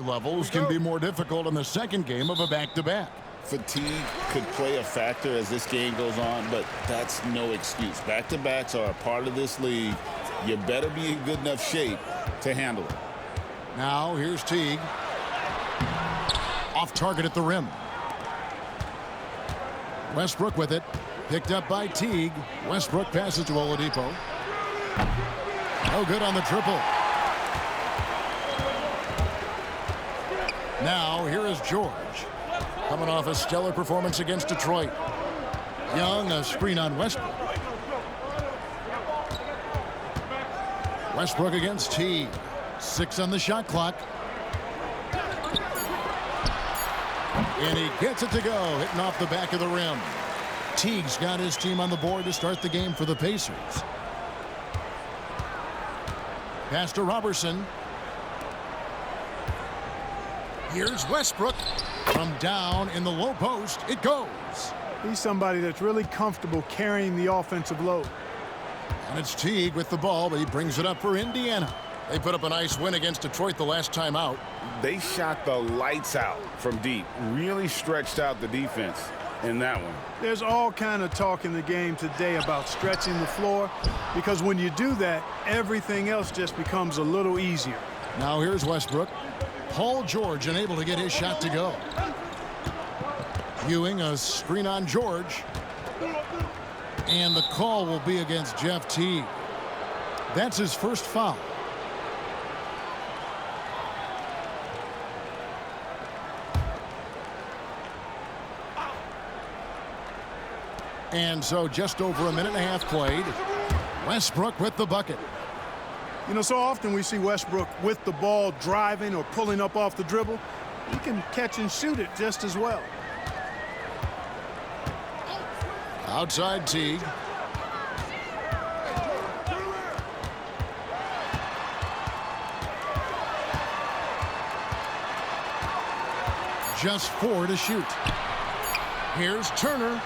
Levels can be more difficult in the second game of a back-to-back. Fatigue could play a factor as this game goes on, but that's no excuse. Back-to-backs are a part of this league. You better be in good enough shape to handle it. Now, here's Teague. Off target at the rim. Westbrook with it. Picked up by Teague. Westbrook passes to Oladipo. No good on the triple. Now, here is George. Coming off a stellar performance against Detroit. Young, a screen on Westbrook. Westbrook against Teague. 6 on the shot clock. And he gets it to go, hitting off the back of the rim. Teague's got his team on the board to start the game for the Pacers. Pass to Robertson. Here's Westbrook. From down in the low post, it goes. He's somebody that's really comfortable carrying the offensive load. And it's Teague with the ball, but he brings it up for Indiana. They put up a nice win against Detroit the last time out. They shot the lights out from deep. Really stretched out the defense in that one. There's all kind of talk in the game today about stretching the floor, because when you do that, everything else just becomes a little easier. Now here's Westbrook. Paul George unable to get his shot to go. Ewing, a screen on George. And the call will be against Jeff Teague. That's his first foul. And so just over a minute and a half played. Westbrook with the bucket. You know, so often we see Westbrook with the ball driving or pulling up off the dribble. He can catch and shoot it just as well. Outside Teague. Just 4 to shoot. Here's Turner.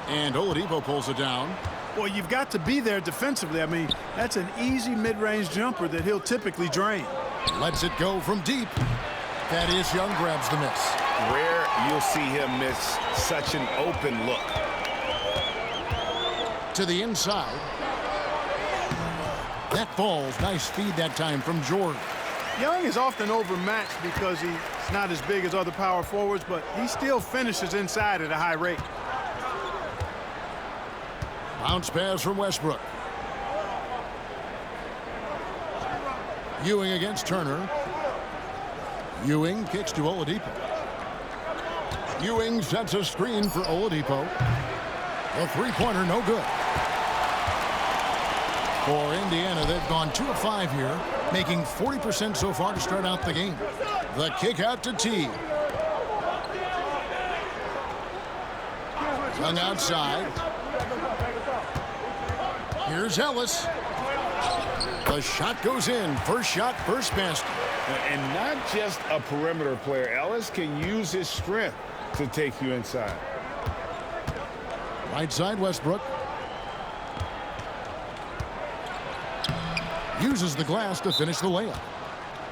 And Oladipo pulls it down. Well, you've got to be there defensively. I mean, that's an easy mid-range jumper that he'll typically drain. Lets it go from deep. Thaddeus Young grabs the miss. Rare you'll see him miss such an open look. To the inside. That falls. Nice feed that time from George. Young is often overmatched because he's not as big as other power forwards, but he still finishes inside at a high rate. Bounce pass from Westbrook. Ewing against Turner. Ewing kicks to Oladipo. Ewing sets a screen for Oladipo. The three-pointer no good. For Indiana, they've gone 2 of 5 here, making 40% so far to start out the game. The kick out to Teague. Young outside. Here's Ellis. The shot goes in. First shot, first basket. And not just a perimeter player. Ellis can use his strength to take you inside. Right side, Westbrook. Uses the glass to finish the layup.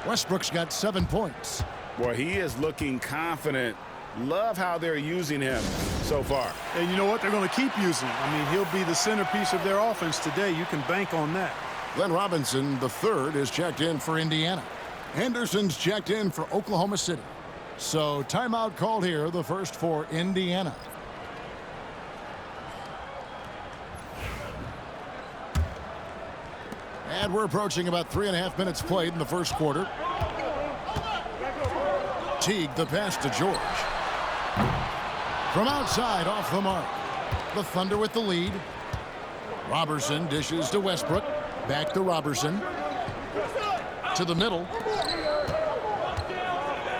Westbrook's got 7 points. Boy, he is looking confident. Love how they're using him so far. And you know what? They're going to keep using him. I mean, he'll be the centerpiece of their offense today. You can bank on that. Glenn Robinson, the third, is checked in for Indiana. Henderson's checked in for Oklahoma City. So timeout called here, the first for Indiana. And we're approaching about 3.5 minutes played in the first quarter. Teague, the pass to George. From outside, off the mark. The Thunder with the lead. Robertson dishes to Westbrook. Back to Robertson. To the middle.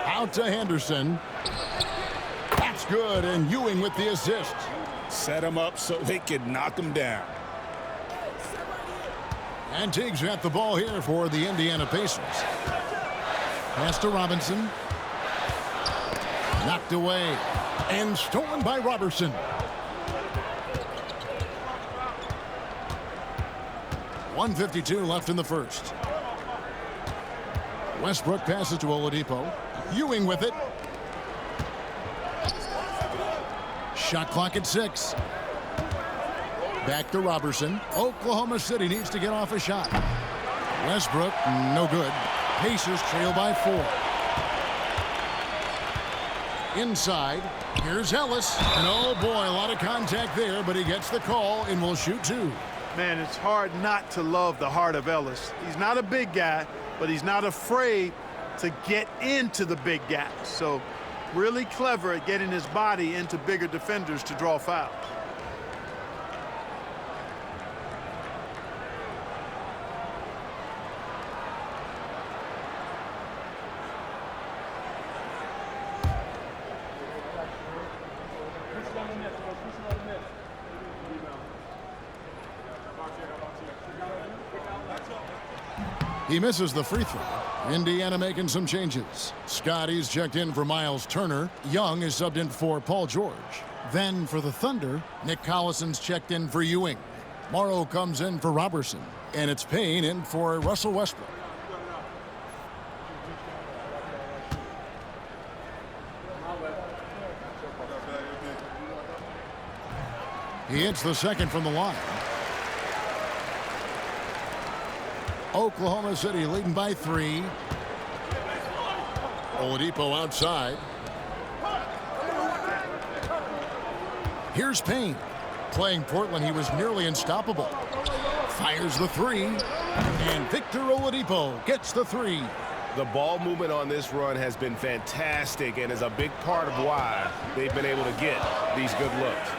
Out to Henderson. That's good, and Ewing with the assist. Set him up so they could knock him down. And Teague's got the ball here for the Indiana Pacers. Pass to Robinson. Knocked away. And stolen by Robertson. 1:52 left in the first. Westbrook passes to Oladipo. Ewing with it. Shot clock at 6. Back to Robertson. Oklahoma City needs to get off a shot. Westbrook, no good. Pacers trail by 4. Inside, here's Ellis. And oh boy, a lot of contact there, but he gets the call and will shoot 2. Man, it's hard not to love the heart of Ellis. He's not a big guy, but he's not afraid to get into the big guys. So really clever at getting his body into bigger defenders to draw fouls. He misses the free throw. Indiana making some changes. Scotty's checked in for Miles Turner. Young is subbed in for Paul George. Then for the Thunder, Nick Collison's checked in for Ewing. Morrow comes in for Robertson. And it's Payne in for Russell Westbrook. He hits the second from the line. Oklahoma City leading by 3. Oladipo outside. Here's Payne. Playing Portland, he was nearly unstoppable. Fires the 3. And Victor Oladipo gets the 3. The ball movement on this run has been fantastic and is a big part of why they've been able to get these good looks.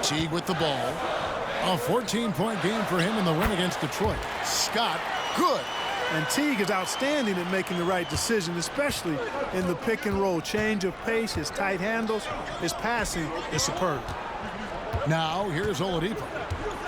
Teague with the ball. A 14-point game for him in the win against Detroit. Scott, good. And Teague is outstanding at making the right decision, especially in the pick and roll. Change of pace, his tight handles, his passing is superb. Now here's Oladipo.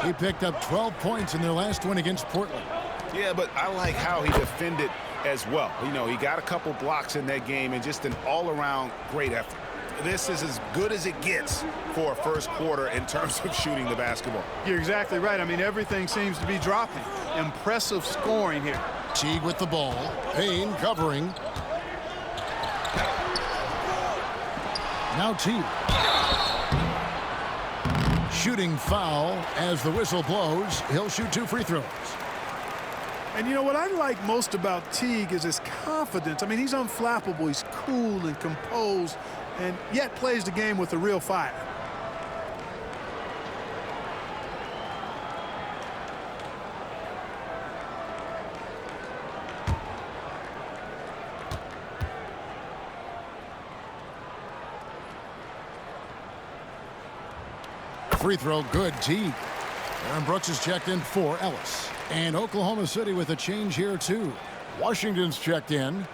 He picked up 12 points in their last win against Portland. Yeah, but I like how he defended as well. You know, he got a couple blocks in that game and just an all-around great effort. This is as good as it gets for a first quarter in terms of shooting the basketball. You're exactly right. I mean, everything seems to be dropping. Impressive scoring here. Teague with the ball. Payne covering. Now Teague. Shooting foul as the whistle blows. He'll shoot 2 free throws. And you know what I like most about Teague is his confidence. I mean, he's unflappable. He's cool and composed, and yet plays the game with a real fire. Free throw good. Teague. Aaron Brooks is checked in for Ellis. And Oklahoma City with a change here too. Washington's checked in.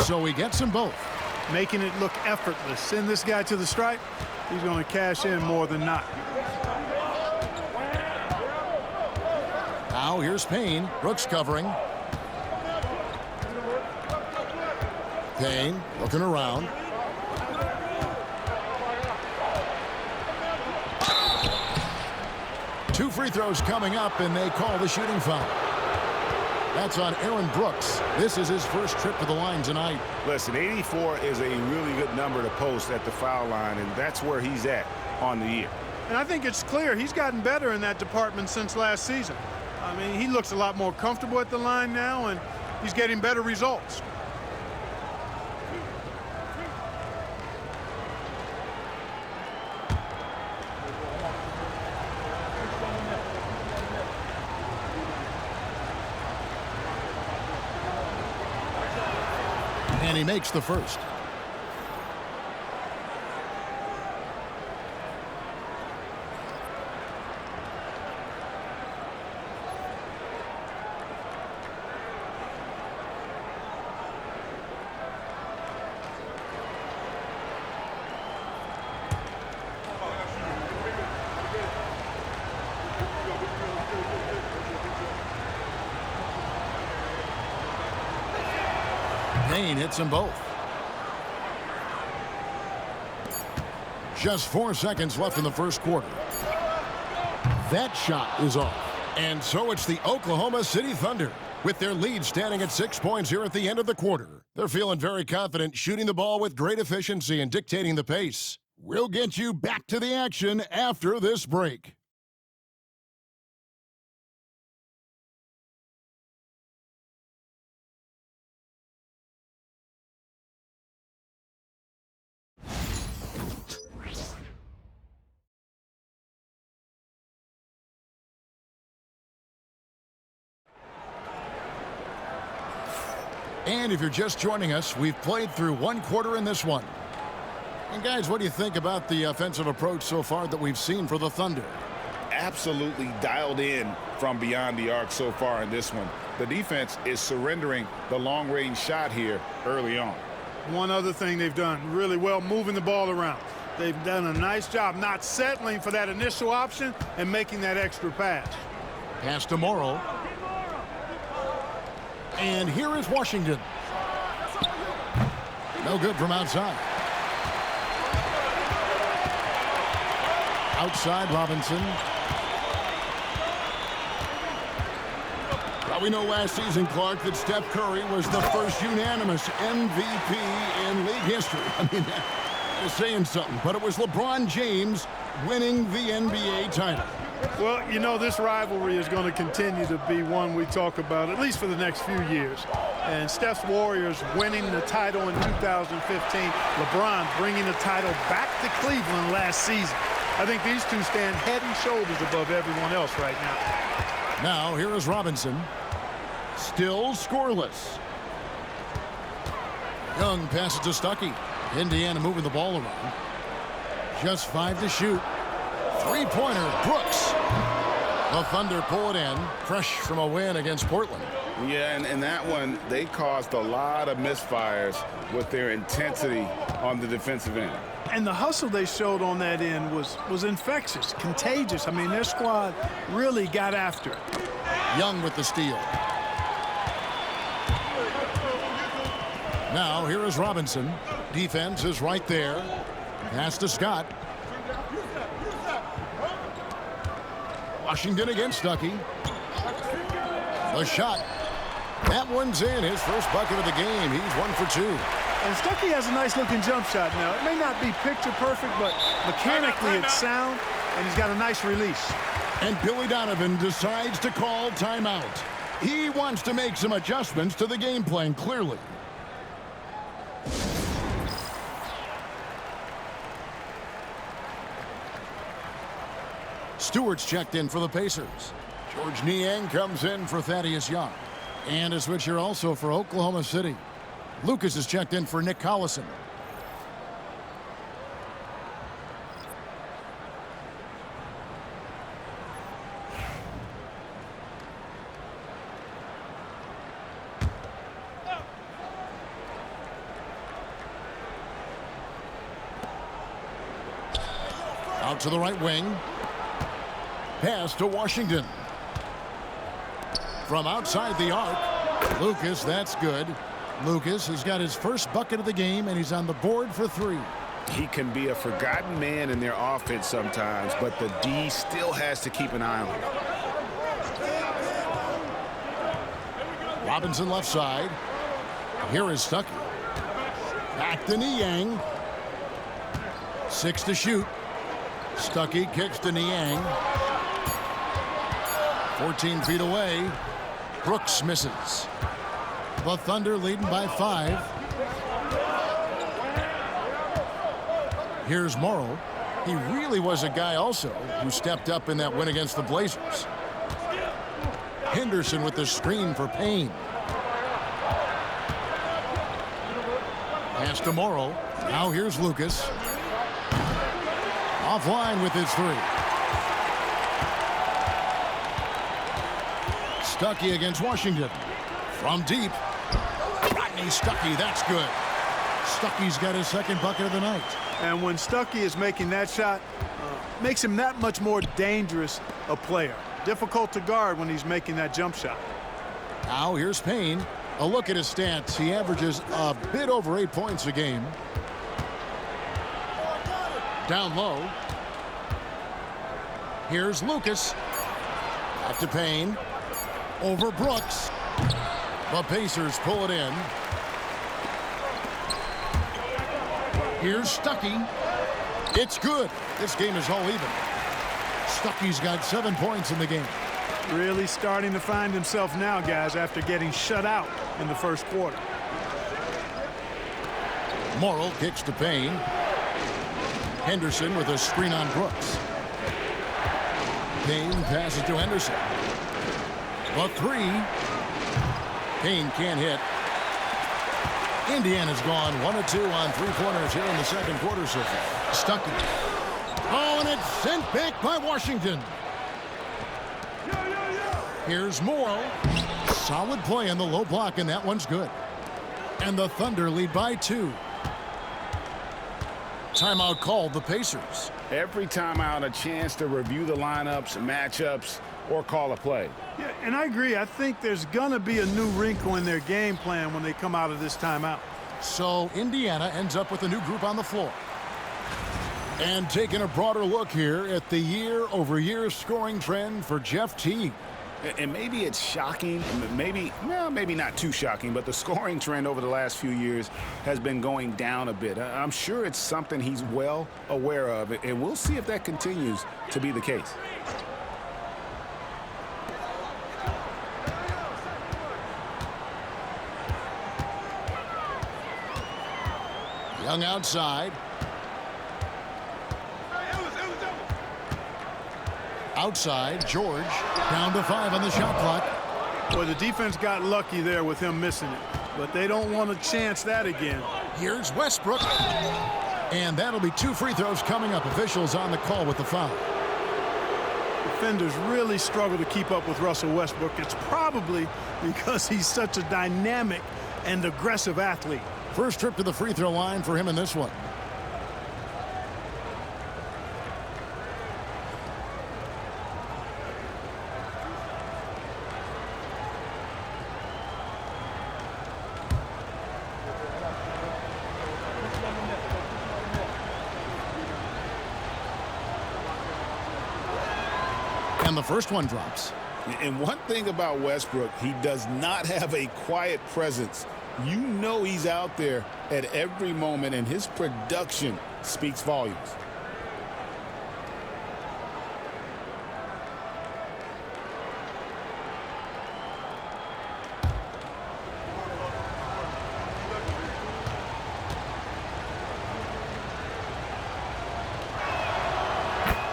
So he gets them both. Making it look effortless. Send this guy to the stripe. He's going to cash in more than not. Now here's Payne. Brooks covering. Payne looking around. Two free throws coming up, and they call the shooting foul. That's on Aaron Brooks. This is his first trip to the line tonight. Listen, 84 is a really good number to post at the foul line, and that's where he's at on the year. And I think it's clear he's gotten better in that department since last season. I mean, he looks a lot more comfortable at the line now, and he's getting better results. And he makes the first. Payne hits them both. Just 4 seconds left in the first quarter. That shot is off. And so it's the Oklahoma City Thunder, with their lead standing at 6 points here at the end of the quarter. They're feeling very confident, shooting the ball with great efficiency and dictating the pace. We'll get you back to the action after this break. And if you're just joining us, we've played through 1 quarter in this one. And guys, what do you think about the offensive approach so far that we've seen for the Thunder? Absolutely dialed in from beyond the arc so far in this one. The defense is surrendering the long-range shot here early on. One other thing they've done really well, moving the ball around. They've done a nice job not settling for that initial option and making that extra pass. Pass to Morrow. And here is Washington. No good from outside. Outside Robinson. Well, we know last season, Clark, that Steph Curry was the first unanimous MVP in league history. I mean, that is saying something. But it was LeBron James winning the NBA title. Well, you know, this rivalry is going to continue to be one we talk about, at least for the next few years. And Steph's Warriors winning the title in 2015. LeBron bringing the title back to Cleveland last season. I think these two stand head and shoulders above everyone else right now. Now, here is Robinson. Still scoreless. Young passes to Stuckey. Indiana moving the ball around. Just 5 to shoot. Three-pointer, Brooks. The Thunder pull it in, fresh from a win against Portland. Yeah, and in that one, they caused a lot of misfires with their intensity on the defensive end. And the hustle they showed on that end was infectious, contagious. I mean, their squad really got after it. Young with the steal. Now, here is Robinson. Defense is right there. Pass to Scott. Washington against Stuckey. The shot. That one's in. His first bucket of the game. He's 1 for 2. And Stuckey has a nice-looking jump shot now. It may not be picture perfect, but mechanically it's sound, and he's got a nice release. And Billy Donovan decides to call timeout. He wants to make some adjustments to the game plan, clearly. Stewart's checked in for the Pacers. George Niang comes in for Thaddeus Young. And a switch here also for Oklahoma City. Lucas is checked in for Nick Collison. Out to the right wing. Pass to Washington. From outside the arc. Lucas, that's good. Lucas has got his first bucket of the game, and he's on the board for 3. He can be a forgotten man in their offense sometimes, but the D still has to keep an eye on him. Robinson left side. Here is Stuckey. Back to Niang. 6 to shoot. Stuckey kicks to Niang. 14 feet away. Brooks misses. The Thunder leading by 5. Here's Morrow. He really was a guy also who stepped up in that win against the Blazers. Henderson with the screen for Payne. Pass to Morrow. Now here's Lucas. Offline with his 3. Stuckey against Washington. From deep. Rodney Stuckey, that's good. Stuckey's got his second bucket of the night. And when Stuckey is making that shot, makes him that much more dangerous a player. Difficult to guard when he's making that jump shot. Now here's Payne. A look at his stats. He averages a bit over 8 points a game. Down low. Here's Lucas. Back to Payne. Over Brooks. The Pacers pull it in. Here's Stuckey. It's good. This game is all even. Stuckey's got 7 points in the game. Really starting to find himself now, guys, after getting shut out in the first quarter. Morrill kicks to Payne. Henderson with a screen on Brooks. Payne passes to Henderson. The three. Payne can't hit. Indiana's gone 1 of 2 on three-pointers here in the second quarter so far. Stuckey. Oh, and it's sent back by Washington. Here's Morrill. Solid play on the low block, and that one's good. And the Thunder lead by 2. Timeout called the Pacers. Every timeout, a chance to review the lineups, matchups, or call a play. Yeah, and I agree. I think there's going to be a new wrinkle in their game plan when they come out of this timeout. So Indiana ends up with a new group on the floor. And taking a broader look here at the year-over-year scoring trend for Jeff Teague. And maybe it's shocking, maybe not too shocking, but the scoring trend over the last few years has been going down a bit. I'm sure it's something he's well aware of, and we'll see if that continues to be the case. Young outside. Outside, George down to 5 on the shot clock. Well, the defense got lucky there with him missing it, but they don't want to chance that again. Here's Westbrook. And that'll be 2 free throws coming up. Officials on the call with the foul. Defenders really struggle to keep up with Russell Westbrook. It's probably because he's such a dynamic and aggressive athlete. First trip to the free throw line for him in this one. And the first one drops. And one thing about Westbrook, he does not have a quiet presence. You know he's out there at every moment, and his production speaks volumes.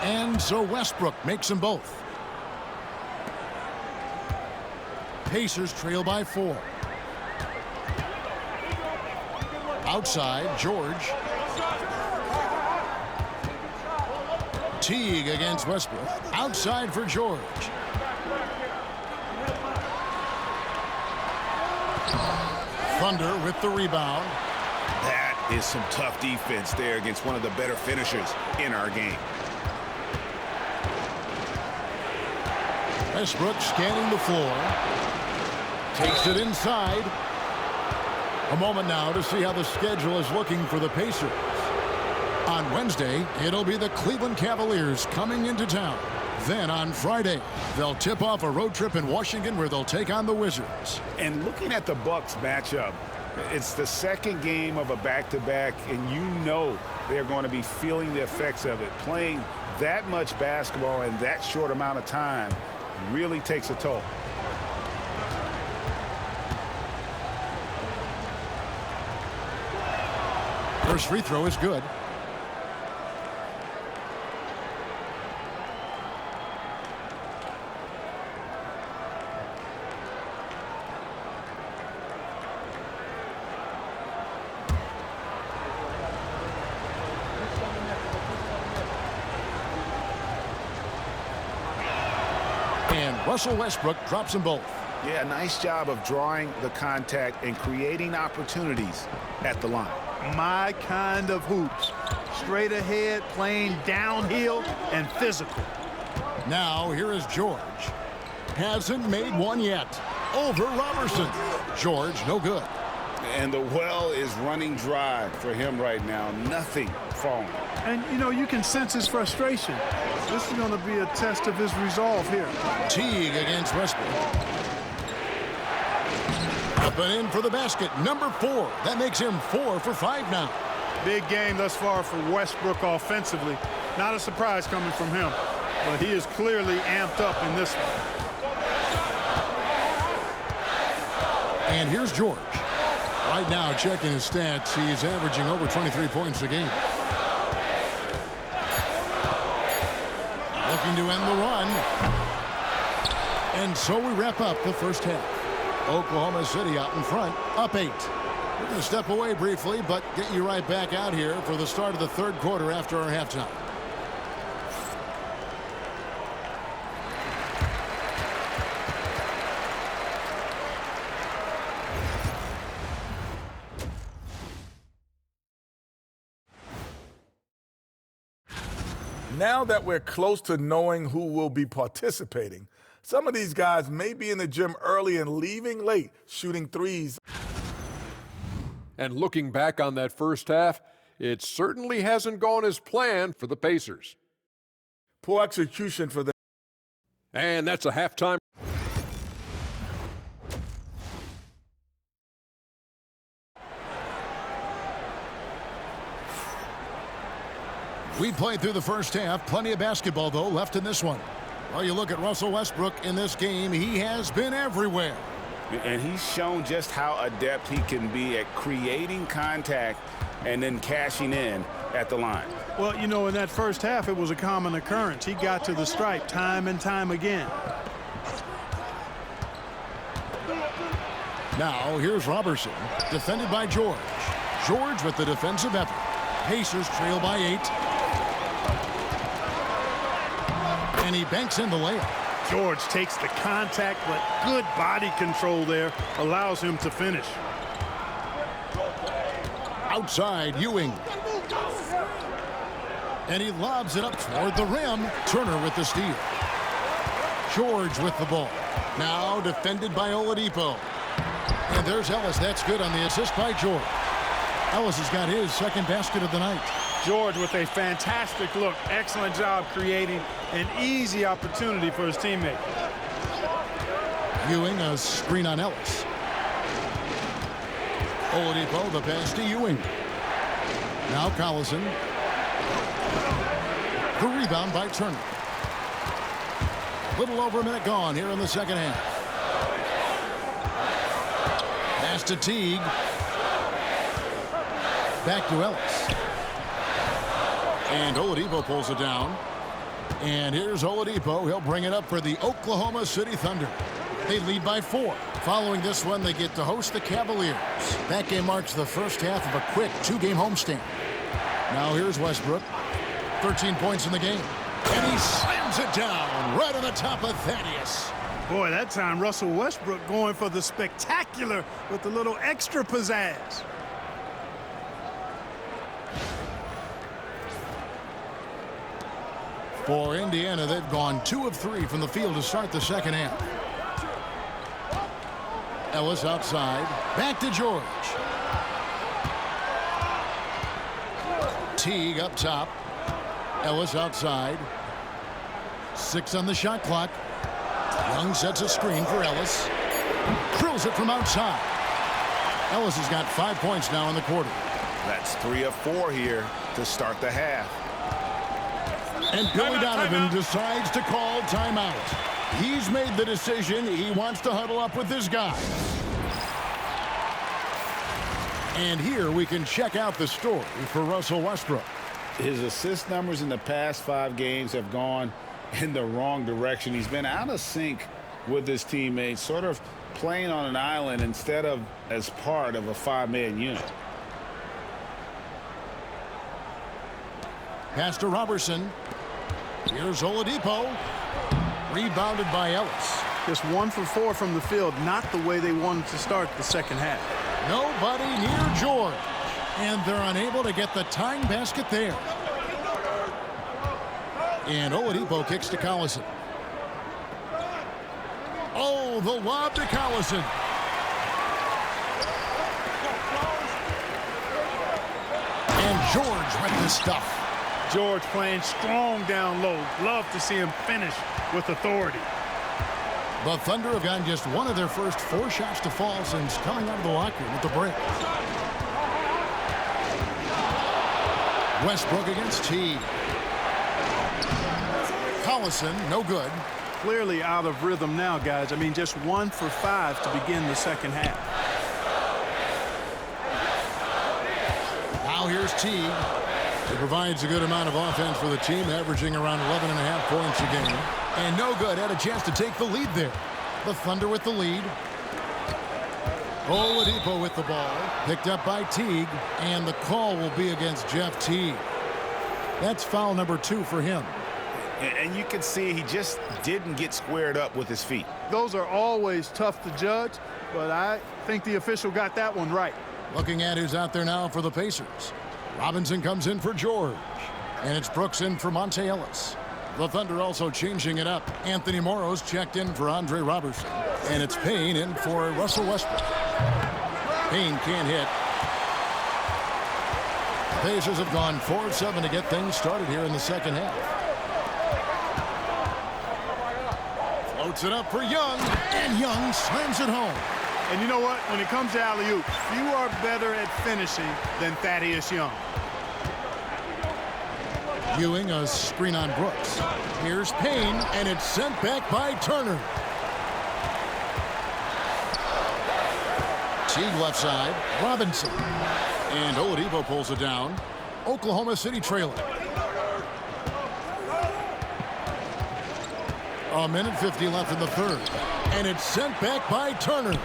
And so Westbrook makes them both. Pacers trail by 4. Outside, George. Teague against Westbrook. Outside for George. Thunder with the rebound. That is some tough defense there against one of the better finishers in our game. Westbrook scanning the floor. Takes it inside. A moment now to see how the schedule is looking for the Pacers. On Wednesday, it'll be the Cleveland Cavaliers coming into town. Then on Friday, they'll tip off a road trip in Washington where they'll take on the Wizards. And looking at the Bucks matchup, it's the second game of a back-to-back, and you know they're going to be feeling the effects of it. Playing that much basketball in that short amount of time really takes a toll. First free throw is good. And Russell Westbrook drops them both. Yeah, nice job of drawing the contact and creating opportunities at the line. My kind of hoops. Straight ahead, playing downhill, and physical. Now here is George. Hasn't made one yet. over Robertson. George, no good. And the well is running dry for him right now. Nothing falling. And, you know, you can sense his frustration. This is going to be a test of his resolve here. Teague against Westbrook. Up and in for the basket. Number 4. That makes him 4 for 5 now. Big game thus far for Westbrook offensively. Not a surprise coming from him. But he is clearly amped up in this one. And here's George. Right now, checking his stats, he's averaging over 23 points a game. Looking to end the run. And so we wrap up the first half. Oklahoma City out in front, up 8. We're going to step away briefly, but get you right back out here for the start of the third quarter after our halftime. Now that we're close to knowing who will be participating, some of these guys may be in the gym early and leaving late, shooting threes. And looking back on that first half, it certainly hasn't gone as planned for the Pacers. Poor execution for them. And that's a halftime. We played through the first half. Plenty of basketball, though, left in this one. Well, you look at Russell Westbrook in this game. He has been everywhere. And he's shown just how adept he can be at creating contact and then cashing in at the line. Well, you know, in that first half, it was a common occurrence. He got to the stripe time and time again. Now, here's Robertson, defended by George. George with the defensive effort. Pacers trail by 8. And he banks in the layup. George takes the contact, but good body control there allows him to finish. Outside, Ewing. And he lobs it up toward the rim. Turner with the steal. George with the ball. Now defended by Oladipo. And there's Ellis. That's good on the assist by George. Ellis has got his second basket of the night. George with a fantastic look. Excellent job creating an easy opportunity for his teammate. Ewing, a screen on Ellis. Oladipo, the pass to Ewing. Now Collison. The rebound by Turner. Little over a minute gone here in the second half. Pass to Teague. Back to Ellis. And Oladipo pulls it down. And here's Oladipo. He'll bring it up for the Oklahoma City Thunder. They lead by 4. Following this one, they get to host the Cavaliers. That game marks the first half of a quick 2-game homestand. Now here's Westbrook. 13 points in the game. And he slams it down right on the top of Thaddeus. Boy, that time Russell Westbrook going for the spectacular with a little extra pizzazz. For Indiana, they've gone 2 of 3 from the field to start the second half. Ellis outside. Back to George. Teague up top. Ellis outside. 6 on the shot clock. Young sets a screen for Ellis. Drills it from outside. Ellis has got 5 points now in the quarter. That's 3 of 4 here to start the half. And Billy Donovan decides to call timeout. He's made the decision. He wants to huddle up with this guy. And here we can check out the story for Russell Westbrook. His assist numbers in the past 5 games have gone in the wrong direction. He's been out of sync with his teammates, sort of playing on an island instead of as part of a 5-man unit. Pass to Robertson. Here's Oladipo. Rebounded by Ellis. Just 1 for 4 from the field, not the way they wanted to start the second half. Nobody near George. And they're unable to get the tying basket there. And Oladipo kicks to Collison. Oh, Now the lob to Collison. And George with the stuff. George playing strong down low. Love to see him finish with authority. The Thunder have gotten just one of their first 4 shots to fall since coming out of the locker room at the break. Westbrook against Teague. Collison, no good. Clearly out of rhythm now, guys. I mean, just 1 for 5 to begin the second half. Now here's Teague. He provides a good amount of offense for the team, averaging around 11.5 points a game. And no good. Had a chance to take the lead there. The Thunder with the lead. Oladipo with the ball. Picked up by Teague. And the call will be against Jeff Teague. That's foul number 2 for him. And you can see he just didn't get squared up with his feet. Those are always tough to judge, but I think the official got that one right. Looking at who's out there now for the Pacers. Robinson comes in for George. And it's Brooks in for Monte Ellis. The Thunder also changing it up. Anthony Morrow's checked in for Andre Robertson. And it's Payne in for Russell Westbrook. Payne can't hit. The Pacers have gone 4 of 7 to get things started here in the second half. Floats it up for Young. And Young slams it home. And you know what? When it comes to alley-oop, few are better at finishing than Thaddeus Young. Ewing a screen on Brooks. Here's Payne, and it's sent back by Turner. Teague left side. Robinson. And Oladipo pulls it down. Oklahoma City trailing. 1:50 left in the third. And it's sent back by Turner.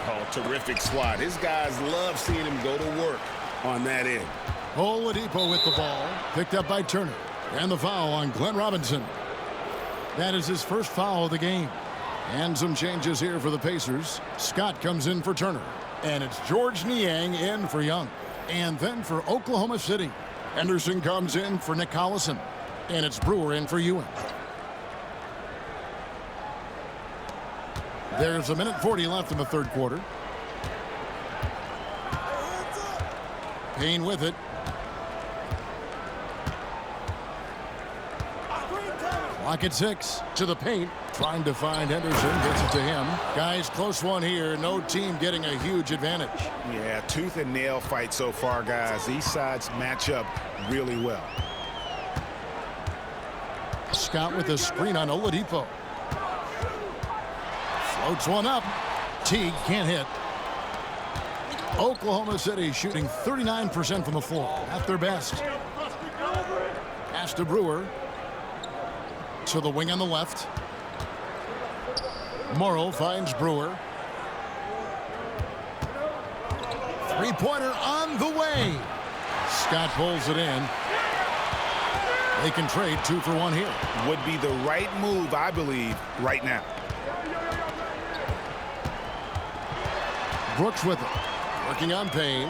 Oh, terrific swat. His guys love seeing him go to work on that end. Oladipo with the ball. Picked up by Turner. And the foul on Glenn Robinson. That is his first foul of the game. And some changes here for the Pacers. Scott comes in for Turner. And it's George Niang in for Young. And then for Oklahoma City, Henderson comes in for Nick Collison. And it's Brewer in for Ewing. There's 1:40 left in the third quarter. Payne with it. Clock at 6. To the paint. Trying to find Henderson. Gets it to him. Guys, close one here. No team getting a huge advantage. Yeah, tooth and nail fight so far, guys. These sides match up really well. Scott with a screen on Oladipo. Floats one up. Teague can't hit. Oklahoma City shooting 39% from the floor. At their best. Pass to Brewer. To the wing on the left. Morrow finds Brewer. Three-pointer on the way. Scott pulls it in. They can trade 2 for 1 here. Would be the right move, I believe, right now. Brooks with it. Working on Payne.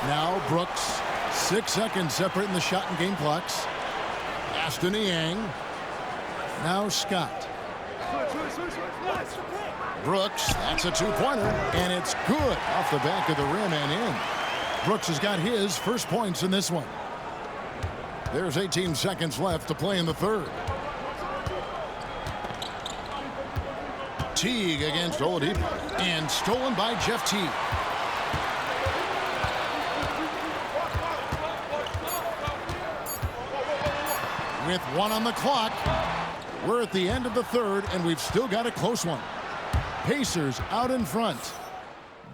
Now Brooks. 6 seconds separating the shot and game clocks. Pass to Niang. Now Scott. Brooks, that's a 2-pointer, and it's good off the back of the rim and in. Brooks has got his first points in this one. There's 18 seconds left to play in the third. Teague against Oladipo, and stolen by Jeff Teague. With 1 on the clock, we're at the end of the third, and we've still got a close one. Pacers out in front.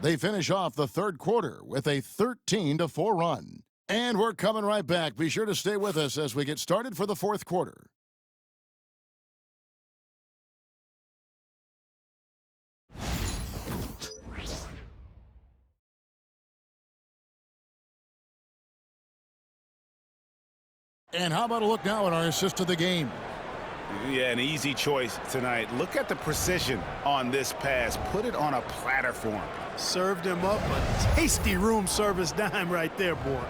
They finish off the third quarter with a 13-4 run. And we're coming right back. Be sure to stay with us as we get started for the fourth quarter. And how about a look now at our assist of the game? Yeah, an easy choice tonight. Look at the precision on this pass. Put it on a platter for him. Served him up a tasty room service dime right there, boy.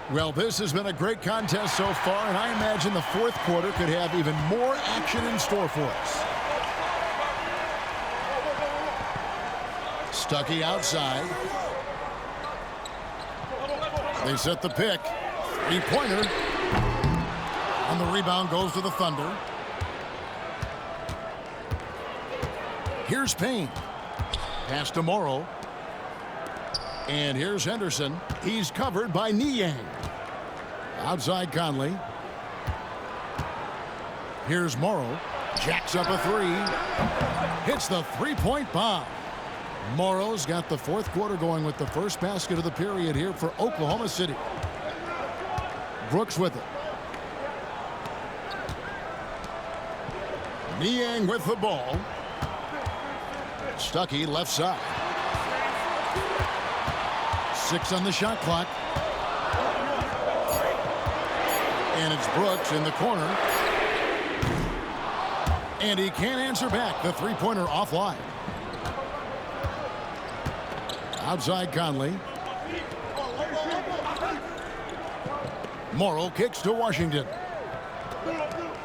Well, this has been a great contest so far, and I imagine the fourth quarter could have even more action in store for us. Stuckey outside. They set the pick. Three-pointer. And the rebound goes to the Thunder. Here's Payne. Pass to Morrow. And here's Henderson. He's covered by Niang. Outside Conley. Here's Morrow. Jacks up a three. Hits the three-point bomb. Morrow's got the fourth quarter going with the first basket of the period here for Oklahoma City. Brooks with it. Niang with the ball. Stuckey left side. 6 on the shot clock. And it's Brooks in the corner. And he can't answer back. The three-pointer offline. Outside Conley. Morrow kicks to Washington.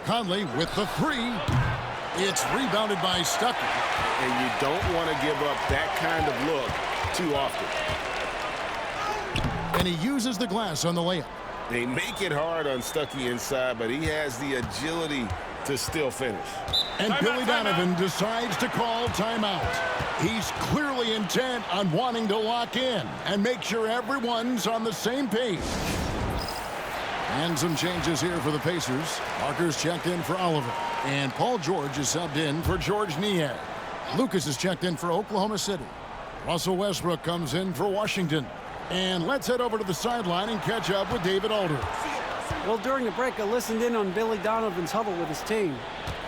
Conley with the three. It's rebounded by Stuckey. And you don't want to give up that kind of look too often. And he uses the glass on the layup. They make it hard on Stuckey inside, but he has the agility to still finish. And Billy Donovan decides to call timeout. He's clearly intent on wanting to lock in and make sure everyone's on the same page. And some changes here for the Pacers. Parker's checked in for Oliver. And Paul George is subbed in for Georges Niang. Lucas is checked in for Oklahoma City. Russell Westbrook comes in for Washington. And let's head over to the sideline and catch up with David Aldridge. Well, during the break, I listened in on Billy Donovan's huddle with his team.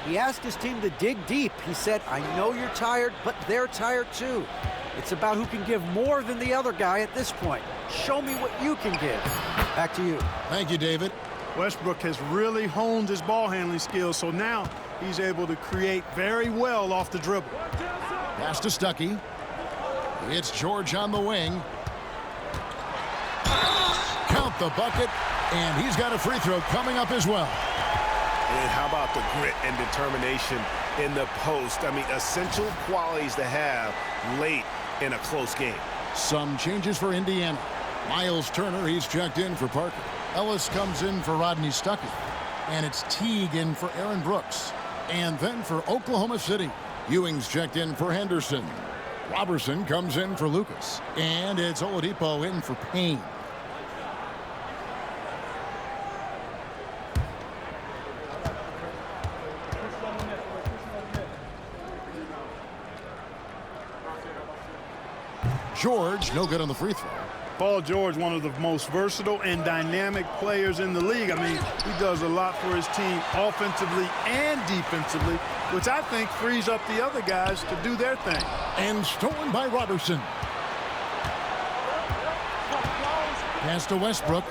He asked his team to dig deep. He said, I know you're tired, but they're tired too. It's about who can give more than the other guy at this point. Show me what you can give. Back to you. Thank you, David. Westbrook has really honed his ball handling skills, so now he's able to create very well off the dribble. Pass to Stuckey. It's George on the wing. Count the bucket, and he's got a free throw coming up as well. And how about the grit and determination in the post? I mean, essential qualities to have late in a close game. Some changes for Indiana. Miles Turner, he's checked in for Parker. Ellis comes in for Rodney Stuckey. And it's Teague in for Aaron Brooks. And then for Oklahoma City, Ewing's checked in for Henderson. Robertson comes in for Lucas. And it's Oladipo in for Payne. George, no good on the free throw. Paul George, one of the most versatile and dynamic players in the league. I mean, he does a lot for his team offensively and defensively, which I think frees up the other guys to do their thing. And stolen by Robertson. Pass to Westbrook.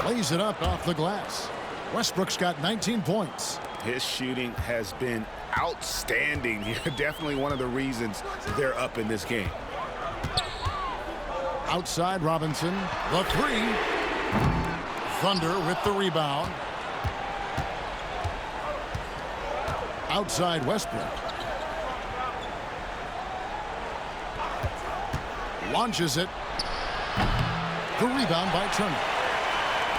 Lays it up off the glass. Westbrook's got 19 points. His shooting has been outstanding here. Definitely one of the reasons they're up in this game. Outside Robinson, the three. Thunder with the rebound. Outside Westbrook. Launches it. The rebound by Turner.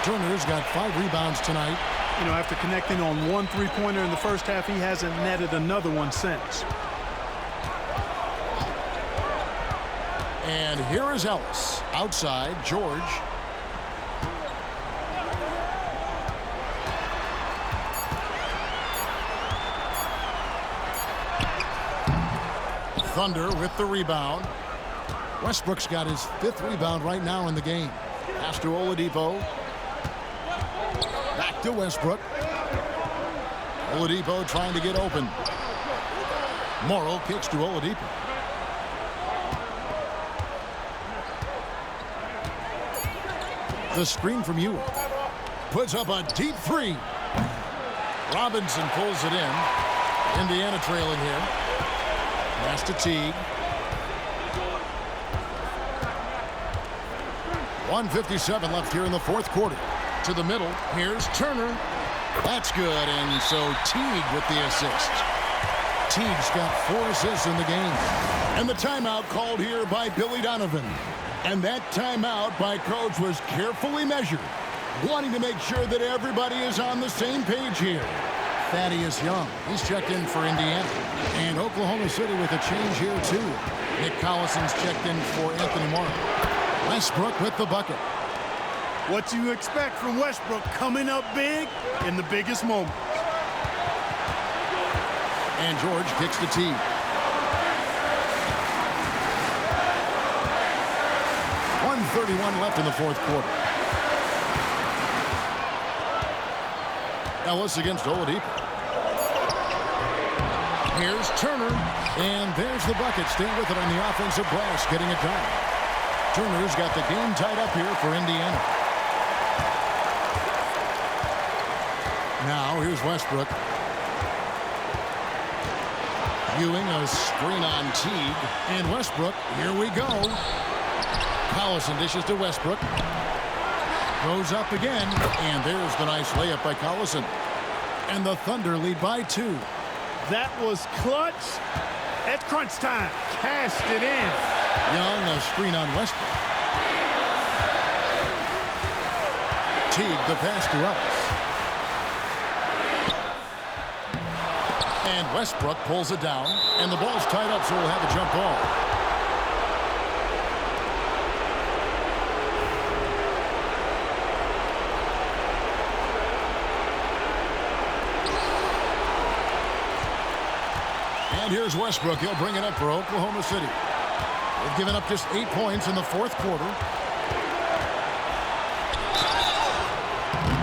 Turner's got 5 rebounds tonight. You know, after connecting on 1 3-pointer in the first half, he hasn't netted another one since. And here is Ellis. Outside, George. Thunder with the rebound. Westbrook's got his 5th rebound right now in the game. Pass to Oladipo. Back to Westbrook. Oladipo trying to get open. Morrow kicks to Oladipo. The screen from Ewing. Puts up a deep three. Robinson pulls it in. Indiana trailing here. Pass to Teague. 1:57 left here in the fourth quarter. To the middle. Here's Turner. That's good, and so Teague with the assist. Teague's got 4 assists in the game. And the timeout called here by Billy Donovan. And that timeout by Coach was carefully measured, wanting to make sure that everybody is on the same page here. Thaddeus Young, he's checked in for Indiana. And Oklahoma City with a change here, too. Nick Collison's checked in for Anthony Morrow. Westbrook with the bucket. What you expect from Westbrook, coming up big in the biggest moment. And George kicks the tee. .131 left in the fourth quarter. Ellis against Oladipo. Here's Turner, and there's the bucket. Staying with it on the offensive glass, getting it done. Turner's got the game tied up here for Indiana. Now here's Westbrook. Ewing a screen on Teague, and Westbrook, here we go. Collison dishes to Westbrook. Goes up again, and there's the nice layup by Collison. And the Thunder lead by 2. That was clutch at crunch time. Cashed it in. Young, a screen on Westbrook. Teague, the pass to Ellis. And Westbrook pulls it down, and the ball's tied up, so we'll have a jump ball. And here's Westbrook. He'll bring it up for Oklahoma City. They've given up just 8 points in the fourth quarter.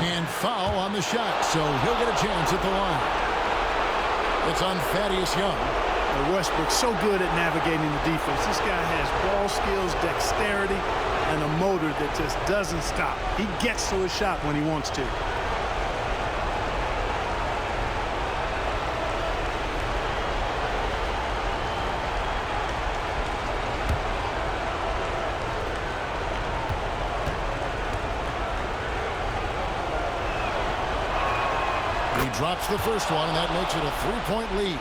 And foul on the shot, so he'll get a chance at the line. It's on Thaddeus Young. Westbrook's so good at navigating the defense. This guy has ball skills, dexterity, and a motor that just doesn't stop. He gets to his shot when he wants to. He drops the first one, and that makes it a 3-point lead.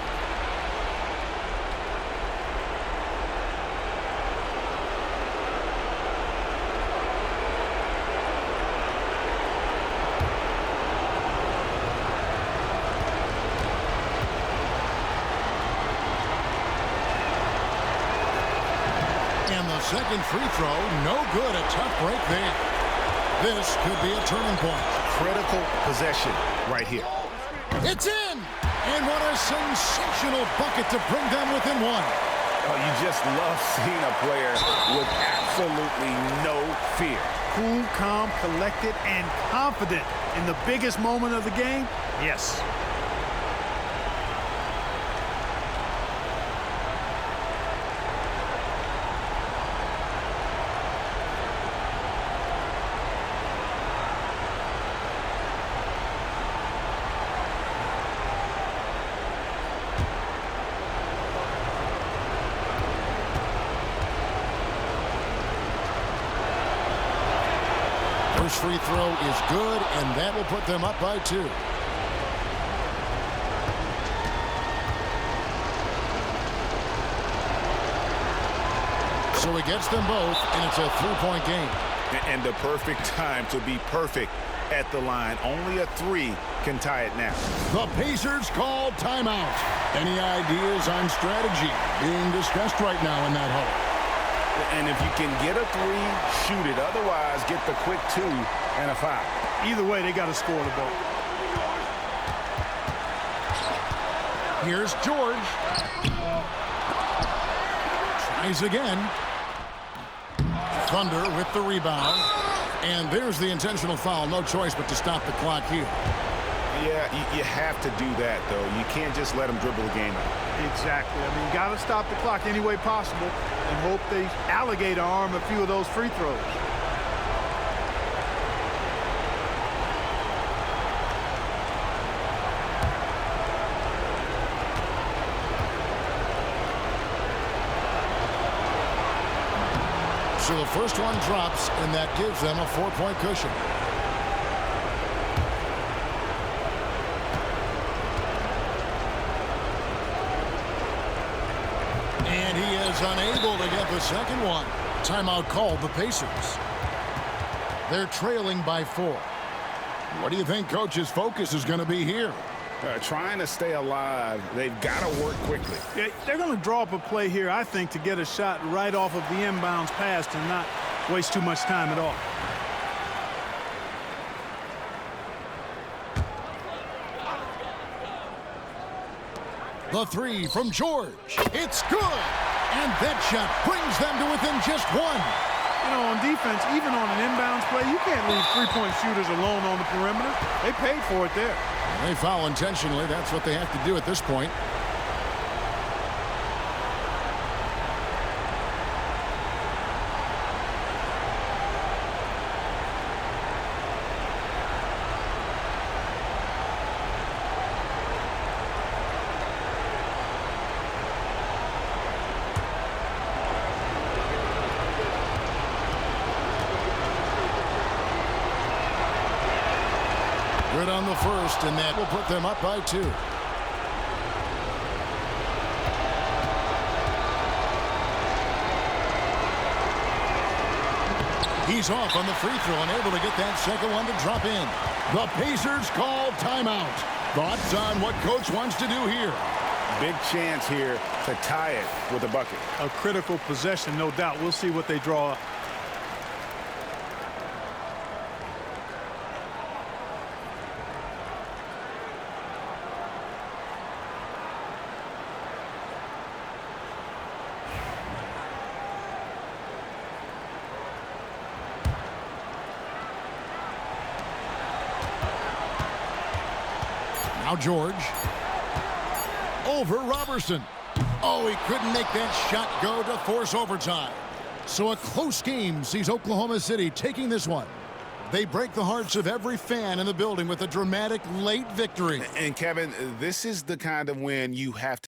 And the second free throw, no good. A tough break there. This could be a turning point. Critical possession right here. It's in! And what a sensational bucket to bring them within 1. Oh, you just love seeing a player with absolutely no fear. Cool, calm, collected, and confident in the biggest moment of the game. Yes. First free throw is good, and that will put them up by 2. So he gets them both, and it's a 3-point game. And the perfect time to be perfect at the line. Only a 3 can tie it now. The Pacers call timeout. Any ideas on strategy being discussed right now in that huddle? And if you can get a 3, shoot it. Otherwise, get the quick 2 and a foul. Either way, they got to score the ball. Here's George. Tries again. Thunder with the rebound. And there's the intentional foul. No choice but to stop the clock here. Yeah, you have to do that, though. You can't just let them dribble the game out. Exactly. I mean, you got to stop the clock any way possible and hope they alligator arm a few of those free throws. So the first one drops, and that gives them a 4-point cushion. And he is unable to get the second one. Timeout called the Pacers. They're trailing by 4. What do you think Coach's focus is going to be here? Trying to stay alive. They've got to work quickly. Yeah, they're going to draw up a play here, I think, to get a shot right off of the inbounds pass and not waste too much time at all. The three from George. It's good. And that shot brings them to within just 1. You know, on defense, even on an inbounds play, you can't leave three-point shooters alone on the perimeter. They paid for it there. They foul intentionally. That's what they have to do at this point. Good on the first, and that will put them up by 2. He's off on the free throw, unable to get that second one to drop in. The Pacers call timeout. Thoughts on what Coach wants to do here? Big chance here to tie it with a bucket. A critical possession, no doubt. We'll see what they draw up. Now George. Over Robertson. Oh, he couldn't make that shot go to force overtime. So a close game sees Oklahoma City taking this one. They break the hearts of every fan in the building with a dramatic late victory. And Kevin, this is the kind of win you have to...